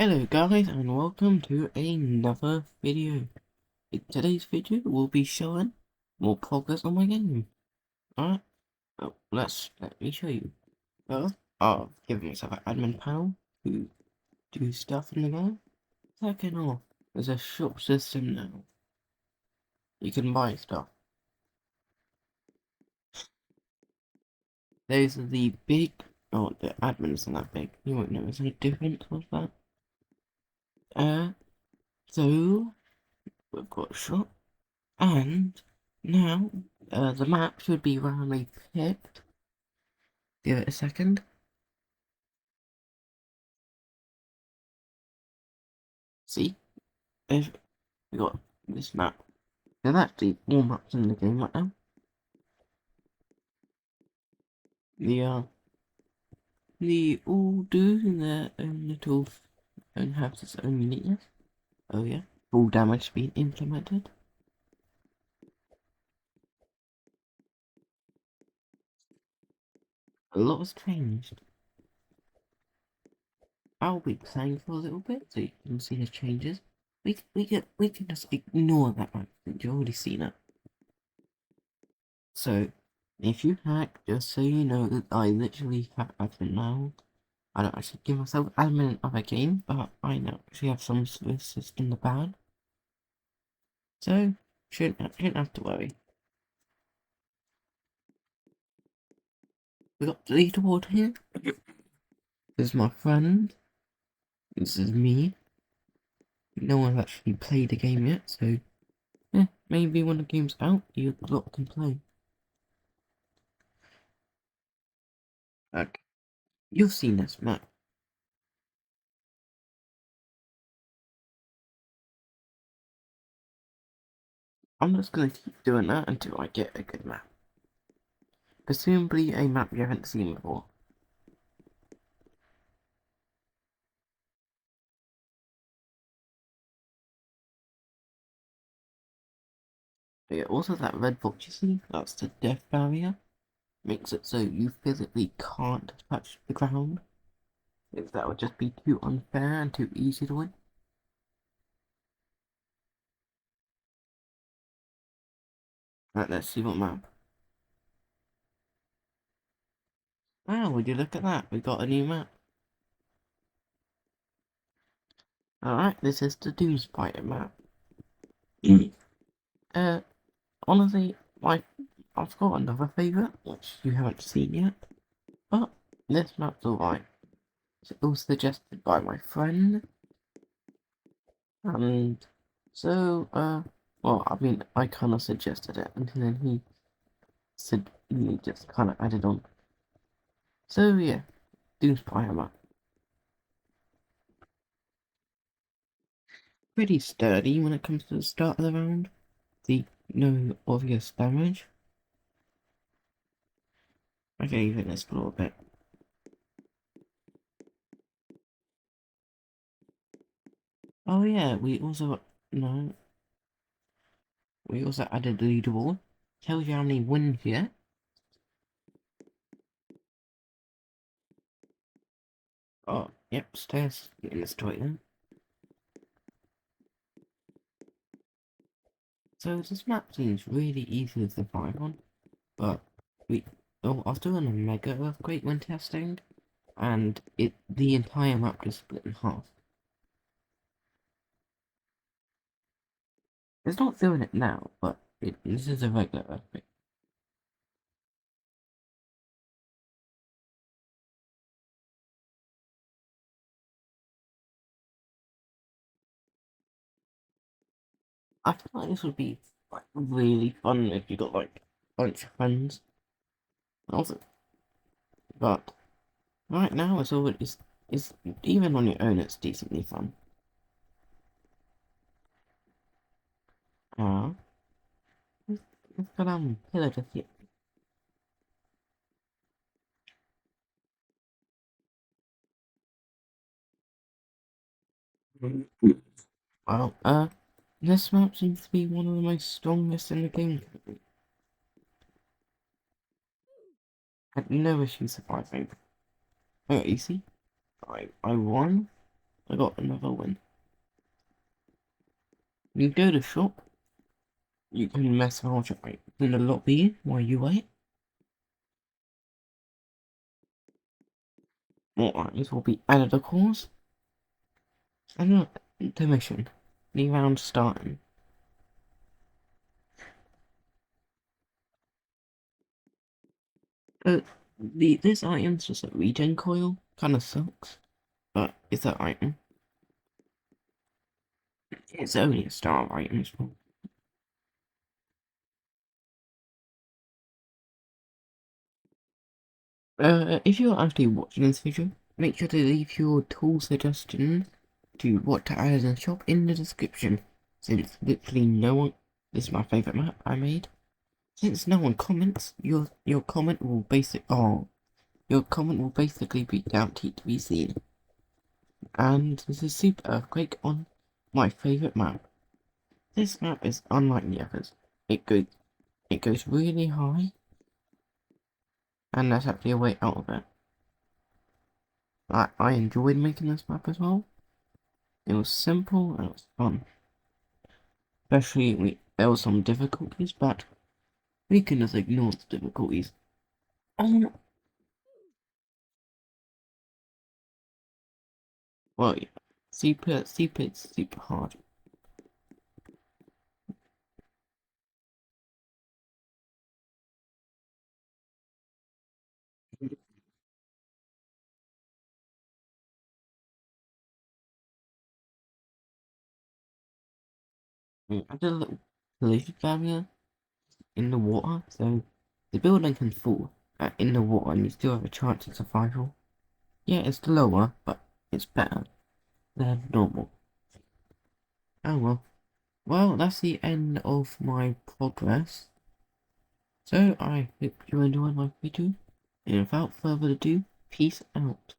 Hello guys and welcome to another video. In today's video we'll be showing more progress on my game. Alright, let me show you. First, I'll give myself an admin panel to do stuff in the game. Second off, there's a shop system now. You can buy stuff. Those are the big, the admin isn't that big. You won't notice any difference with that. So we've got a shop. And now the map should be randomly picked. Give it a second. See, if we got this map. There's actually more maps in the game right now. They all do their own little own have its own uniqueness. Oh yeah, full damage being implemented. A lot has changed. I'll be playing for a little bit so you can see the changes. We can just ignore that map since you've already seen it. So, if you hack, just so you know that I literally have admin now. I don't actually give myself admin of a game, but I now actually have some services in the bad. So, shouldn't have to worry. We got the leaderboard here. This is my friend. This is me. No one's actually played the game yet, so yeah, maybe when the game's out, you lot can play. Okay. You've seen this map. I'm just gonna keep doing that until I get a good map. Presumably a map you haven't seen before. Yeah, also that red box you see, that's the death barrier. Makes it so you physically can't touch the ground. If that would just be too unfair and too easy to win. Right, let's see what map. Wow, would you look at that? We got a new map. Alright, this is the Doom Spider map. uh, honestly, I've got another favourite, which you haven't seen yet. But this map's alright. It was suggested by my friend. And so, well, I mean, I kind of suggested it, and then he said he just kind of added on. So yeah, Doom Spider map. Pretty sturdy when it comes to the start of the round. The no obvious damage. I can even explore a bit. Oh yeah, no, we also added the leaderboard. Tells you how many wins you get. Oh, yep, stairs in this toilet. So this map seems really easy to survive on, but I was doing a mega earthquake when testing, and the entire map just split in half. It's not doing it now, but this is a regular earthquake. I feel like this would be like really fun if you got like a bunch of friends. Also, but right now it's even on your own it's decently fun. Ah, it's got pillar to hit. Well, this map seems to be one of the most strongest in the game. Had no issue surviving. Oh, you see, I won. I got another one. You go to shop. You can mess around in the lobby while you wait. More items will be added, of course. And look, intermission. New round starting. This item's just a regen coil. Kinda sucks. But it's an item. It's only a star item as well. If you're actually watching this video, make sure to leave your tool suggestions to what to add in the shop in the description, since literally no one, this is my favourite map I made, since no one comments, your comment will your comment will basically be guaranteed to be seen. And this is Super Earthquake on my favourite map. This map is unlike the others. It goes really high, and there's actually a way out of it. I enjoyed making this map as well. It was simple and it was fun. Especially, there were some difficulties, but we can just ignore the difficulties. Oh, well, yeah. It's super hard. I did a little collision barrier in the water, so the building can fall in the water and you still have a chance of survival. Yeah, it's lower, but it's better than normal. Oh well. Well, that's the end of my progress. So I hope you enjoyed my video, and without further ado, peace out.